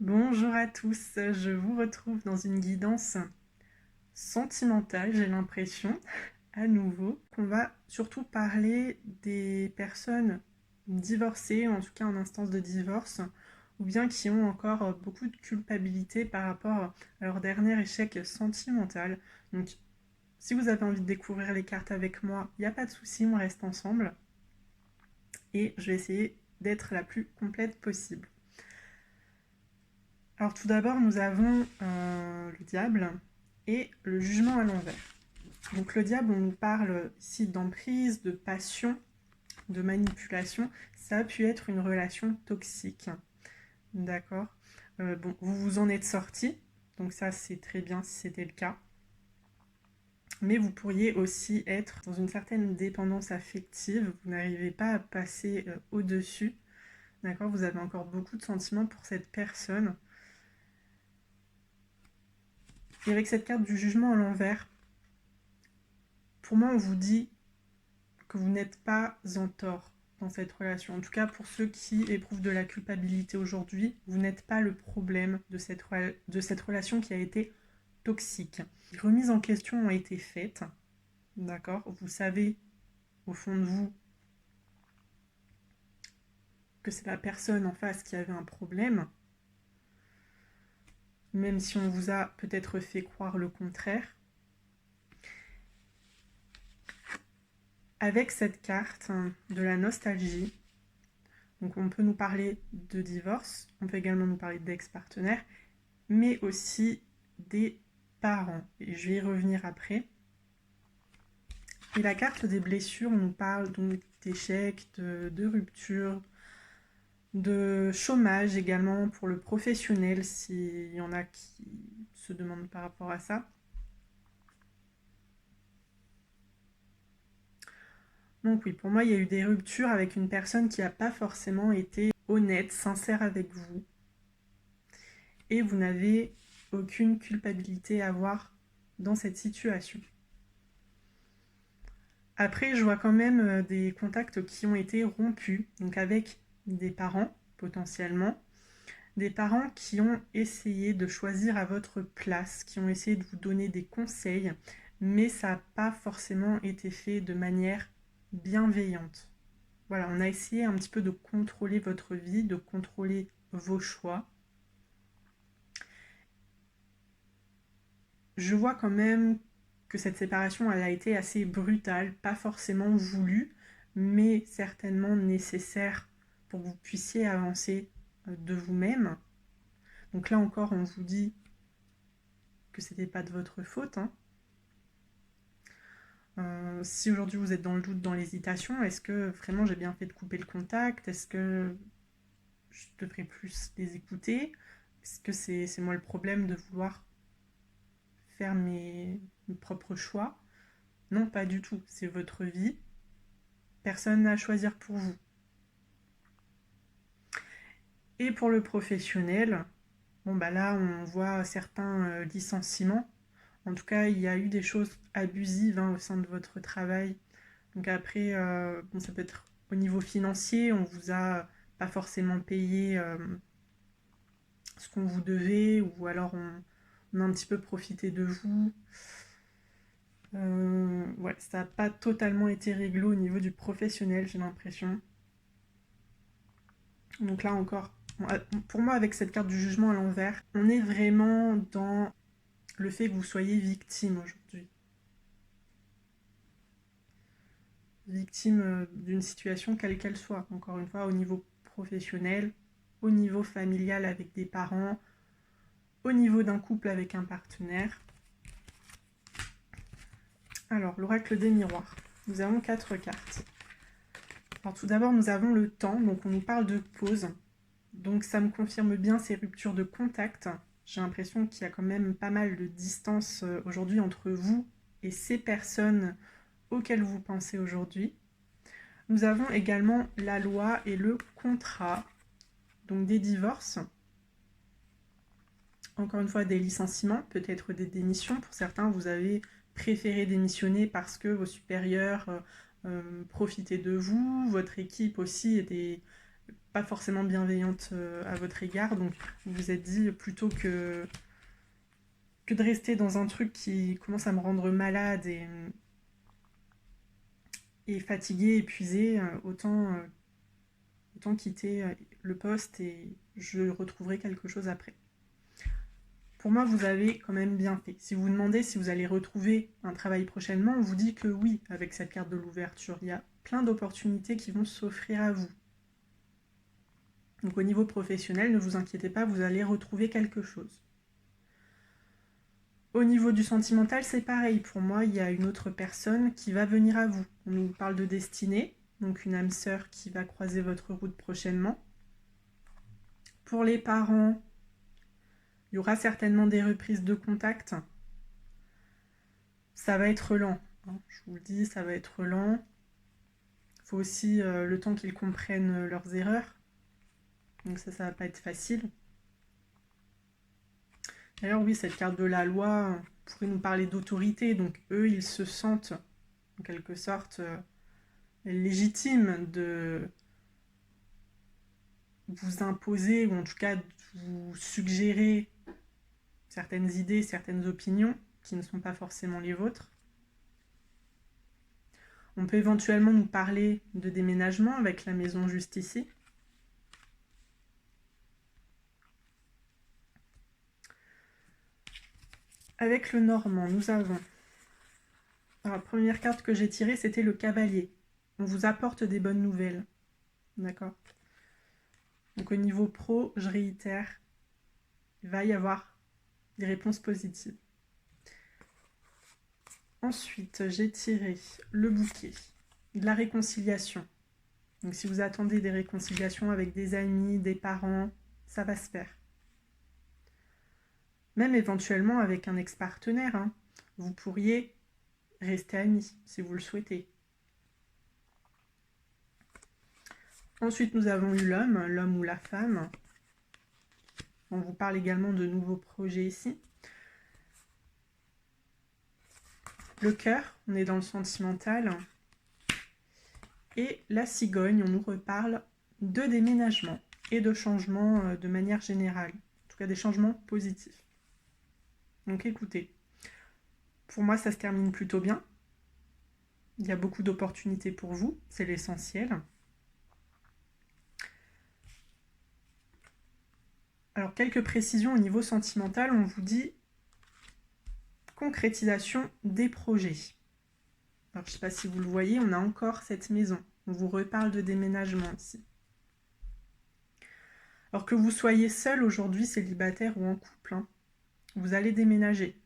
Bonjour à tous, je vous retrouve dans une guidance sentimentale, j'ai l'impression, à nouveau, qu'on va surtout parler des personnes divorcées, ou en tout cas en instance de divorce, ou bien qui ont encore beaucoup de culpabilité par rapport à leur dernier échec sentimental. Donc, si vous avez envie de découvrir les cartes avec moi, il n'y a pas de souci, on reste ensemble. Et je vais essayer d'être la plus complète possible. Alors tout d'abord, nous avons le diable et le jugement à l'envers. Donc le diable, on nous parle ici d'emprise, de passion, de manipulation. Ça a pu être une relation toxique, d'accord. Bon, vous vous en êtes sorti, donc ça c'est très bien si c'était le cas. Mais vous pourriez aussi être dans une certaine dépendance affective, vous n'arrivez pas à passer au-dessus, d'accord. Vous avez encore beaucoup de sentiments pour cette personne. Et avec cette carte du jugement à l'envers, pour moi, on vous dit que vous n'êtes pas en tort dans cette relation. En tout cas, pour ceux qui éprouvent de la culpabilité aujourd'hui, vous n'êtes pas le problème de cette relation qui a été toxique. Les remises en question ont été faites, d'accord. Vous savez, au fond de vous, que c'est la personne en face qui avait un problème, même si on vous a peut-être fait croire le contraire. Avec cette carte de la nostalgie, donc on peut nous parler de divorce, on peut également nous parler d'ex-partenaire, mais aussi des parents. Et je vais y revenir après. Et la carte des blessures, on nous parle donc d'échecs, de rupture, de chômage également pour le professionnel, s'il y en a qui se demandent par rapport à ça. Donc oui, pour moi, il y a eu des ruptures avec une personne qui n'a pas forcément été honnête, sincère avec vous. Et vous n'avez aucune culpabilité à avoir dans cette situation. Après, je vois quand même des contacts qui ont été rompus, donc avec des parents potentiellement, des parents qui ont essayé de choisir à votre place, qui ont essayé de vous donner des conseils, mais ça n'a pas forcément été fait de manière bienveillante. Voilà, on a essayé un petit peu de contrôler votre vie, de contrôler vos choix. Je vois quand même que cette séparation, elle a été assez brutale, pas forcément voulue, mais certainement nécessaire pour que vous puissiez avancer de vous-même. Donc là encore, on vous dit que c'était pas de votre faute. Si aujourd'hui vous êtes dans le doute, dans l'hésitation, est-ce que vraiment j'ai bien fait de couper le contact? Est-ce que je devrais plus les écouter? Est-ce que c'est moi le problème de vouloir faire mes propres choix? Non, pas du tout. C'est votre vie. Personne n'a à choisir pour vous. Et pour le professionnel, bon bah là on voit certains licenciements. En tout cas, il y a eu des choses abusives au sein de votre travail. Donc après, bon, ça peut être au niveau financier, on vous a pas forcément payé ce qu'on vous devait, ou alors on a un petit peu profité de vous. Ouais, ça n'a pas totalement été réglé au niveau du professionnel, j'ai l'impression. Donc là encore, pour moi, avec cette carte du jugement à l'envers, on est vraiment dans le fait que vous soyez victime aujourd'hui. Victime d'une situation quelle qu'elle soit, encore une fois, au niveau professionnel, au niveau familial avec des parents, au niveau d'un couple avec un partenaire. Alors, l'oracle des miroirs. Nous avons 4 cartes. Alors, tout d'abord, nous avons le temps, donc on nous parle de pause. Donc, ça me confirme bien ces ruptures de contact. J'ai l'impression qu'il y a quand même pas mal de distance aujourd'hui entre vous et ces personnes auxquelles vous pensez aujourd'hui. Nous avons également la loi et le contrat, donc des divorces. Encore une fois, des licenciements, peut-être des démissions. Pour certains, vous avez préféré démissionner parce que vos supérieurs profitaient de vous. Votre équipe aussi était pas forcément bienveillante à votre égard. Donc vous vous êtes dit, plutôt que de rester dans un truc qui commence à me rendre malade et fatiguée, épuisée, autant quitter le poste et je retrouverai quelque chose après. Pour moi, vous avez quand même bien fait. Si vous vous demandez si vous allez retrouver un travail prochainement, on vous dit que oui, avec cette carte de l'ouverture. Il y a plein d'opportunités qui vont s'offrir à vous. Donc au niveau professionnel, ne vous inquiétez pas, vous allez retrouver quelque chose. Au niveau du sentimental, c'est pareil. Pour moi, il y a une autre personne qui va venir à vous. On nous parle de destinée, donc une âme sœur qui va croiser votre route prochainement. Pour les parents, il y aura certainement des reprises de contact. Ça va être lent, hein, je vous le dis, ça va être lent. Il faut aussi le temps qu'ils comprennent leurs erreurs. Donc ça va pas être facile. D'ailleurs, oui, cette carte de la loi pourrait nous parler d'autorité. Donc eux, ils se sentent, en quelque sorte, légitimes de vous imposer, ou en tout cas de vous suggérer certaines idées, certaines opinions qui ne sont pas forcément les vôtres. On peut éventuellement nous parler de déménagement avec la maison juste ici. Avec le Normand, nous avons... Alors, la première carte que j'ai tirée, c'était le Cavalier. On vous apporte des bonnes nouvelles. D'accord? Donc au niveau pro, je réitère, il va y avoir des réponses positives. Ensuite, j'ai tiré le bouquet, de la réconciliation. Donc si vous attendez des réconciliations avec des amis, des parents, ça va se faire. Même éventuellement avec un ex-partenaire, hein. Vous pourriez rester amis si vous le souhaitez. Ensuite, nous avons eu l'homme ou la femme. On vous parle également de nouveaux projets ici. Le cœur, on est dans le sentimental. Et la cigogne, on nous reparle de déménagement et de changements de manière générale. En tout cas, des changements positifs. Donc écoutez, pour moi, ça se termine plutôt bien. Il y a beaucoup d'opportunités pour vous, c'est l'essentiel. Alors, quelques précisions au niveau sentimental, on vous dit concrétisation des projets. Alors, je ne sais pas si vous le voyez, on a encore cette maison. On vous reparle de déménagement ici. Alors que vous soyez seul aujourd'hui, célibataire ou en couple, hein, vous allez déménager.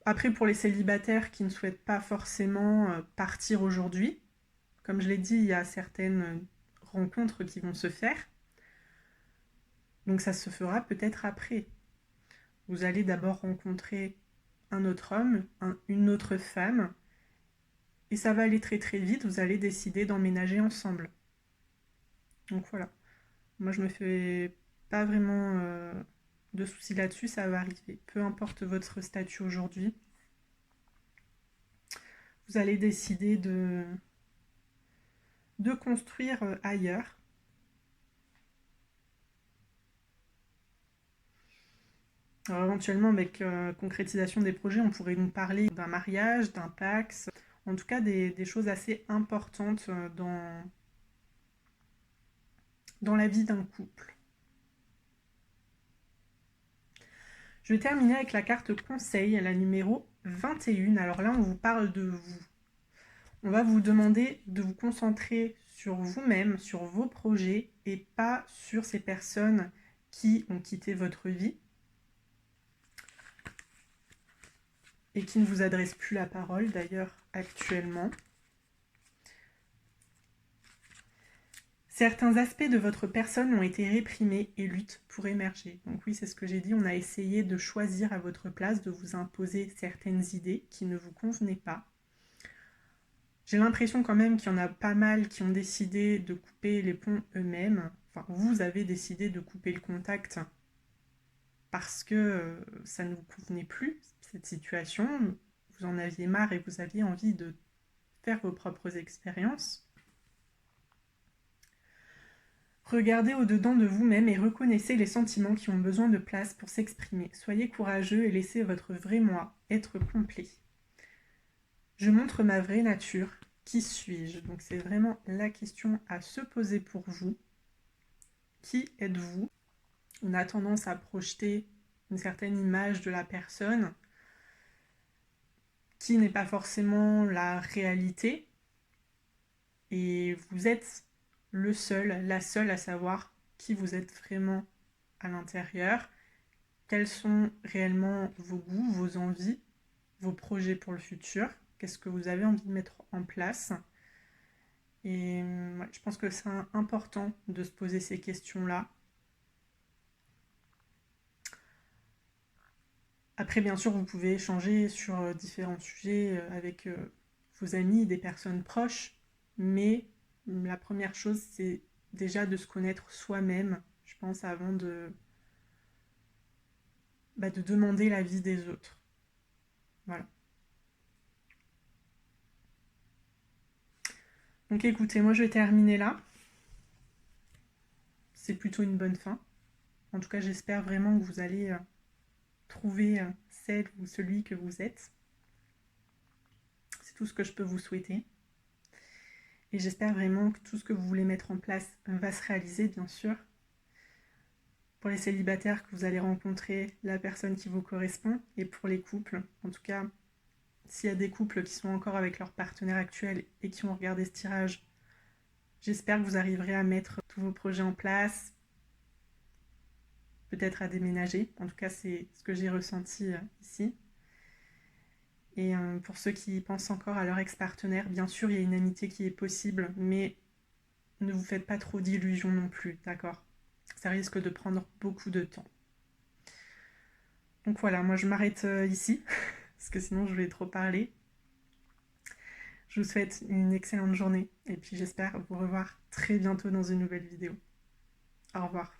Après, pour les célibataires qui ne souhaitent pas forcément partir aujourd'hui, comme je l'ai dit, il y a certaines rencontres qui vont se faire. Donc ça se fera peut-être après. Vous allez d'abord rencontrer un autre homme, une autre femme, et ça va aller très très vite, vous allez décider d'emménager ensemble. Donc voilà. Moi je me fais pas vraiment de soucis là-dessus, ça va arriver. Peu importe votre statut aujourd'hui, vous allez décider de construire ailleurs. Alors éventuellement, avec concrétisation des projets, on pourrait nous parler d'un mariage, d'un pax, en tout cas des choses assez importantes dans la vie d'un couple. Je vais terminer avec la carte conseil, la numéro 21. Alors là, on vous parle de vous. On va vous demander de vous concentrer sur vous-même, sur vos projets, et pas sur ces personnes qui ont quitté votre vie et qui ne vous adressent plus la parole, d'ailleurs, actuellement. Certains aspects de votre personne ont été réprimés et luttent pour émerger. Donc oui, c'est ce que j'ai dit, on a essayé de choisir à votre place, de vous imposer certaines idées qui ne vous convenaient pas. J'ai l'impression quand même qu'il y en a pas mal qui ont décidé de couper les ponts eux-mêmes. Enfin, vous avez décidé de couper le contact parce que ça ne vous convenait plus, cette situation. Vous en aviez marre et vous aviez envie de faire vos propres expériences. Regardez au-dedans de vous-même et reconnaissez les sentiments qui ont besoin de place pour s'exprimer. Soyez courageux et laissez votre vrai moi être complet. Je montre ma vraie nature. Qui suis-je? Donc c'est vraiment la question à se poser pour vous. Qui êtes-vous? On a tendance à projeter une certaine image de la personne qui n'est pas forcément la réalité. Et vous êtes le seul, la seule à savoir qui vous êtes vraiment à l'intérieur, quels sont réellement vos goûts, vos envies, vos projets pour le futur, qu'est-ce que vous avez envie de mettre en place. Et ouais, je pense que c'est important de se poser ces questions-là. Après, bien sûr, vous pouvez échanger sur différents sujets avec vos amis, des personnes proches, mais la première chose, c'est déjà de se connaître soi-même, je pense, avant de demander l'avis des autres. Voilà. Donc écoutez, moi je vais terminer là. C'est plutôt une bonne fin. En tout cas, j'espère vraiment que vous allez trouver celle ou celui que vous êtes. C'est tout ce que je peux vous souhaiter. Et j'espère vraiment que tout ce que vous voulez mettre en place va se réaliser, bien sûr. Pour les célibataires, que vous allez rencontrer la personne qui vous correspond. Et pour les couples, en tout cas, s'il y a des couples qui sont encore avec leur partenaire actuel et qui ont regardé ce tirage, j'espère que vous arriverez à mettre tous vos projets en place, peut-être à déménager. En tout cas, c'est ce que j'ai ressenti ici. Et pour ceux qui pensent encore à leur ex-partenaire, bien sûr, il y a une amitié qui est possible, mais ne vous faites pas trop d'illusions non plus, d'accord? Ça risque de prendre beaucoup de temps. Donc voilà, moi je m'arrête ici, parce que sinon je vais trop parler. Je vous souhaite une excellente journée, et puis j'espère vous revoir très bientôt dans une nouvelle vidéo. Au revoir.